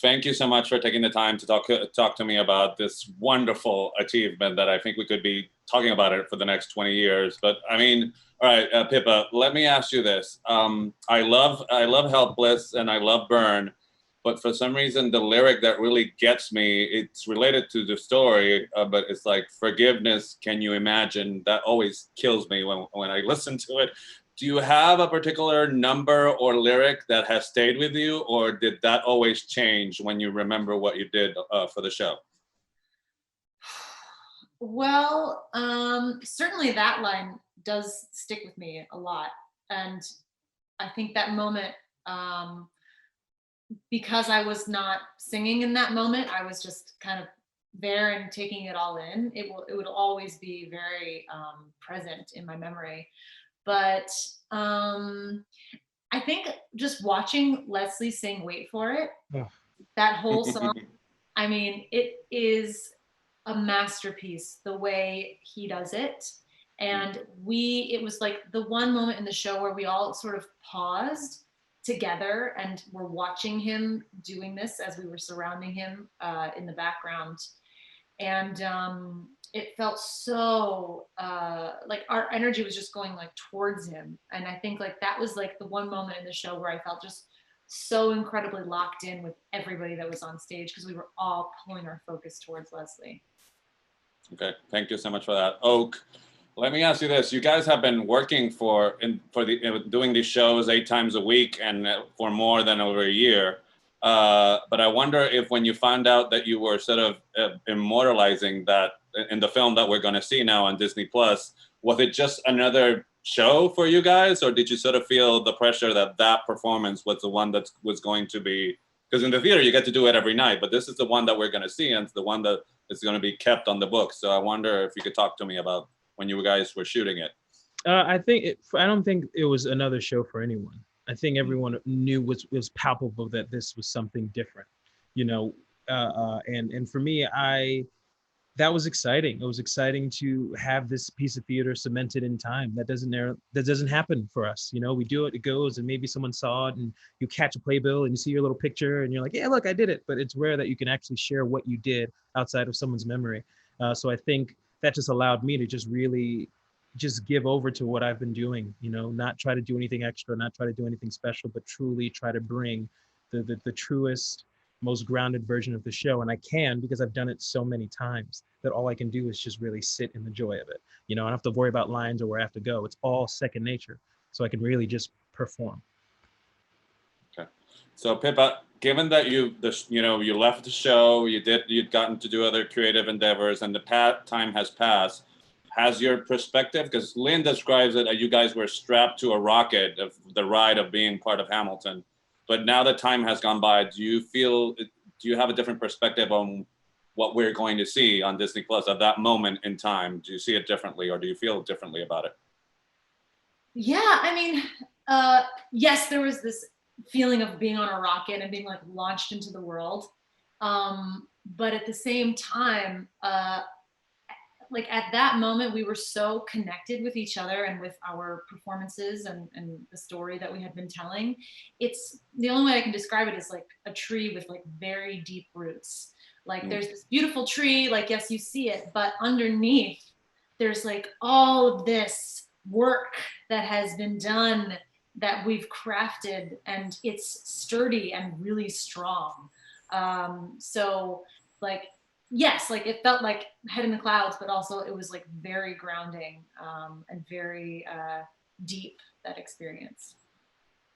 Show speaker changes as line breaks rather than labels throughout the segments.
Thank you so much for taking the time to talk to me about this wonderful achievement that I think we could be talking about it for the next 20 years. But I mean, all right, Phillipa, let me ask you this. I love Helpless and I love Burn, but for some reason the lyric that really gets me, it's related to the story, but it's like forgiveness. Can you imagine? That always kills me when I listen to it. Do you have a particular number or lyric that has stayed with you, or did that always change when you remember what you did for the show?
Well, certainly that line does stick with me a lot. And I think that moment, um, because I was not singing in that moment, I was just kind of there and taking it all in. It would always be very present in my memory. But um, I think just watching Leslie sing "Wait for It,"
Oh,
that whole song. I mean, it is a masterpiece the way he does it. And it was like the one moment in the show where we all sort of paused together and were watching him doing this as we were surrounding him in the background. And it felt so like our energy was just going like towards him. And I think like that was like the one moment in the show where I felt just so incredibly locked in with everybody that was on stage because we were all pulling our focus towards Leslie.
Okay, thank you so much for that, Oak. Let me ask you this: you guys have been working doing these shows 8 times a week and for more than over a year. But I wonder if when you found out that you were sort of immortalizing that in the film that we're going to see now on Disney Plus, was it just another show for you guys, or did you sort of feel the pressure that that performance was the one that was going to be? Because in the theater you get to do it every night, but this is the one that we're going to see, and it's the one that is going to be kept on the book. So I wonder if you could talk to me about when you guys were shooting it.
I don't think it was another show for anyone. I think everyone knew was palpable that this was something different, you know. And for me, I that was exciting. It was exciting to have this piece of theater cemented in time. That doesn't happen for us. You know, we do it, it goes, and maybe someone saw it, and you catch a playbill, and you see your little picture, and you're like, yeah, look, I did it. But it's rare that you can actually share what you did outside of someone's memory. So I think that just allowed me to just really just give over to what I've been doing. You know, not try to do anything extra, not try to do anything special, but truly try to bring the truest, most grounded version of the show. And I can because I've done it so many times that all I can do is just really sit in the joy of it. You know, I don't have to worry about lines or where I have to go. It's all second nature. So I can really just perform.
Okay. So Pippa, given that you left the show, you'd gotten to do other creative endeavors, and the time has passed. Has your perspective, because Lin describes it, you guys were strapped to a rocket of the ride of being part of Hamilton, but now that time has gone by, do you have a different perspective on what we're going to see on Disney Plus at that moment in time? Do you see it differently, or do you feel differently about it?
Yeah, I mean, yes, there was this feeling of being on a rocket and being like launched into the world. But at the same time, like at that moment, we were so connected with each other and with our performances and the story that we had been telling. It's the only way I can describe it is like a tree with like very deep roots. Like there's this beautiful tree, like, yes, you see it, but underneath, there's like all of this work that has been done that we've crafted, and it's sturdy and really strong. So like yes, like it felt like head in the clouds, but also it was like very grounding and very deep, that experience.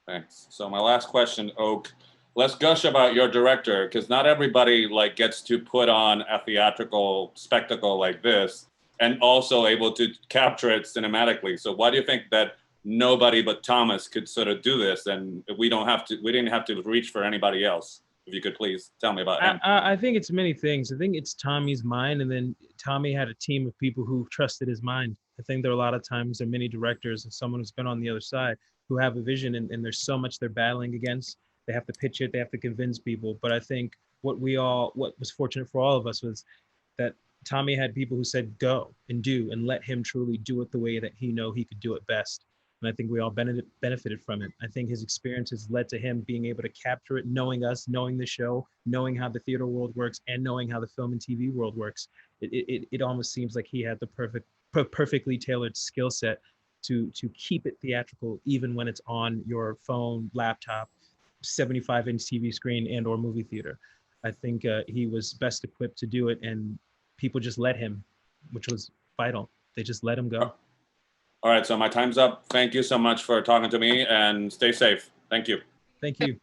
Thanks. So my last question, Oak. Let's gush about your director, because not everybody like gets to put on a theatrical spectacle like this, and also able to capture it cinematically. So why do you think that nobody but Thomas could sort of do this, and we didn't have to reach for anybody else? If you could please tell me about him.
I think it's many things. I think it's Tommy's mind, and then Tommy had a team of people who trusted his mind. I think there are a lot of times there are many directors and someone who's been on the other side who have a vision, and there's so much they're battling against. They have to pitch it, they have to convince people. But I think what was fortunate for all of us was that Tommy had people who said go and do and let him truly do it the way that he could do it best. And I think we all benefited from it. I think his experiences led to him being able to capture it, knowing us, knowing the show, knowing how the theater world works, and knowing how the film and TV world works. It almost seems like he had the perfectly tailored skill set to keep it theatrical, even when it's on your phone, laptop, 75-inch TV screen, and or movie theater. I think he was best equipped to do it, and people just let him, which was vital. They just let him go.
All right, so my time's up. Thank you so much for talking to me, and stay safe. Thank you.
Thank you.